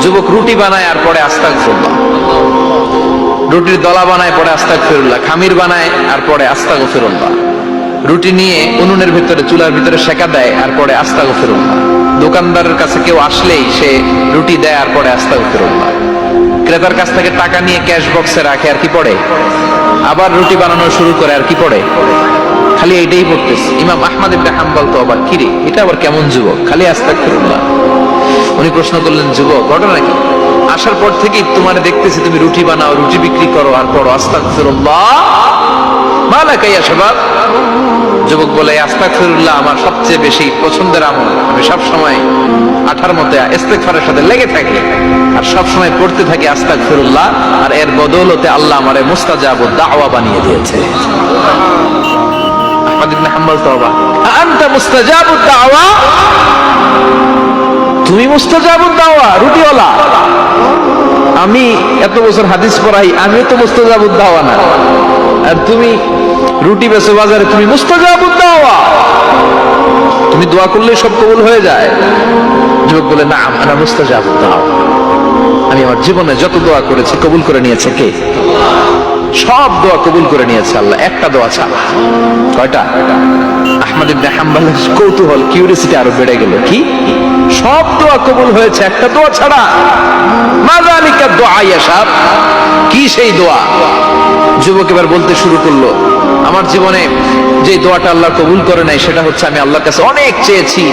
যুবক রুটি বানায় আর পরে আস্তাগফিরুল্লাহ, রুটির দলা বানায় পরে আস্তাগফিরুল্লাহ, খামির বানায় আর পরে আস্তাগফিরুল্লাহ, রুটি নিয়ে উনুনের ভিতরে চুলার ভিতরে সেকা দেয় আর পরে আস্তাগফিরুল্লাহ, দোকানদারের কাছে কেউ আসলেই সে রুটি দেয় আর পরে আস্তাগফিরুল্লাহ, ক্রেতার কাছ থেকে টাকা নিয়ে ক্যাশ বক্সে রাখে আর কি পড়ে, আবার রুটি বানানো শুরু করে আর কি পড়ে, খালি এইটাই পড়তেছে। ইমাম আহমদ ইবনে হাম্বল তো আবার কিরে, এটা আবার কেমন যুবক, খালি আস্তাগফিরুল্লাহ। উনি প্রশ্ন করলেন, যুবক ঘটনা কি? আসার পর থেকেই তোমার দেখতেছি তুমি রুটি বানাও, রুটি বিক্রি করো আর পড়ো আস্তাগফিরুল্লাহ, মালাকা ইয়া শাবাব। যুবক বলে, আস্তাগফিরুল্লাহ আমার সবচেয়ে বেশি পছন্দের আমল, আমি সব সময় আঠার মতো ইস্তেগফারের সাথে লেগে থাকি আর সব সময় পড়তে থাকি আস্তাগফিরুল্লাহ, আর এর বদৌলতে আল্লাহ আমারে মুস্তাজাবুদ দাওয়া বানিয়ে দিয়েছে। আহমদ ইবনে হাম্বল তওবা, আনতা মুস্তাজাবুদ দাওয়া, তুমি মুস্তাজাবুদ দাওয়া রুটিওয়ালা। আমি এত বছর হাদিস পড়াই, আমিও তো মুস্তাজাবুদ দাওয়া না, আর তুমি রুটি বেচো বাজারে, তুমি মুস্তাজাবুদ দাওয়া, তুমি দোয়া করলে সব কবুল হয়ে যায়। যুবক বলে, না আনা মুস্তাজাবুদ দাওয়া, আমি আমার জীবনে যত দোয়া করেছি কবুল করে নিয়েছে কে? সব দোয়া কবুল করে নিয়েছে আল্লাহ, একটা দোয়া ছাড়া। কয়টা? আহমদ ইবনে হাম্বলের কৌতূহল, কিউরিয়াসিটি আরো বেড়ে গেল, কি সব দোয়া কবুল হয়েছে একটা দোয়া ছাড়া? মাযালিকা দোয়া ইয়া শাব, কি সেই দোয়া? যুবক এবার বলতে শুরু করলো, আমার জীবনে যে দোয়াটা আল্লাহ কবুল করে নাই সেটা হচ্ছে, আমি আল্লাহর কাছে অনেক চেয়েছি,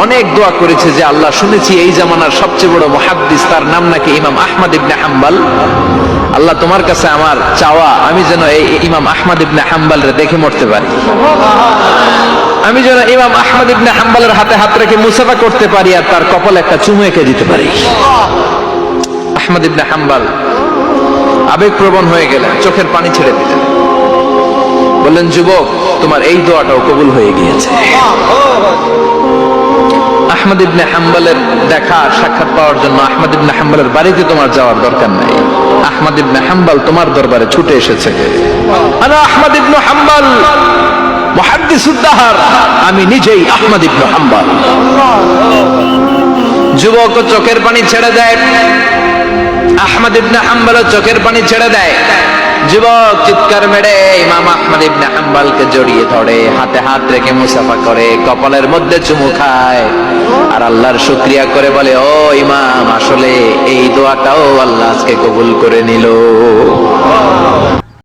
অনেক দোয়া করেছি যে আল্লাহ, শুনেছি এই জামানার সবচেয়ে বড় মুহাদ্দিস, তার নাম নাকি ইমাম আহমদ ইবনে হাম্বল, আল্লাহ তোমার কাছে আমার চাওয়া, আমি যেন এই ইমাম আহমদ ইবনে হাম্বলরে দেখে মরতে পারি, আমি যেন ইমাম আহমদ ইবনে হাম্বলের হাতে হাত রেখে মুসাফা করতে পারি আর তার কপালে একটা চুমু এঁকে দিতে পারি। আহমদ ইবনে হাম্বল আবেগপ্রবণ হয়ে গেলেন, চোখের পানি ছেড়ে দিলেন, বললেন, যুবক তোমার এই দোয়াটাও কবুল হয়ে গিয়েছে। আহমদ ইবনে হাম্বলের দেখা সাক্ষাৎ পাওয়ার জন্য আহমদ ইবনে হাম্বলের বাড়িতে তোমার যাওয়ার দরকার নাই, আহমদ ইবনে হাম্বল তোমার দরবারে ছুটে এসেছে। আনা আহমদ ইবনে হাম্বল মুহাদ্দিসুদ দাহর, আমি নিজেই আহমদ ইবনে হাম্বল। যুবক চোখের পানি ছেড়ে দেয়, আহমদ ইবনে হাম্বল চোখের পানি ছেড়ে দেয়। যুবক চিৎকার মেরে ইমাম আহমদ ইবনে হাম্বলকে জড়িয়ে ধরে, হাতে হাত রেখে মুসাফা করে, কপালের মধ্যে চুমু খায় আর আল্লাহর শুকরিয়া করে বলে, ও ইমাম, আসলে এই দোয়াটাও আল্লাহ আজকে কবুল করে নিল।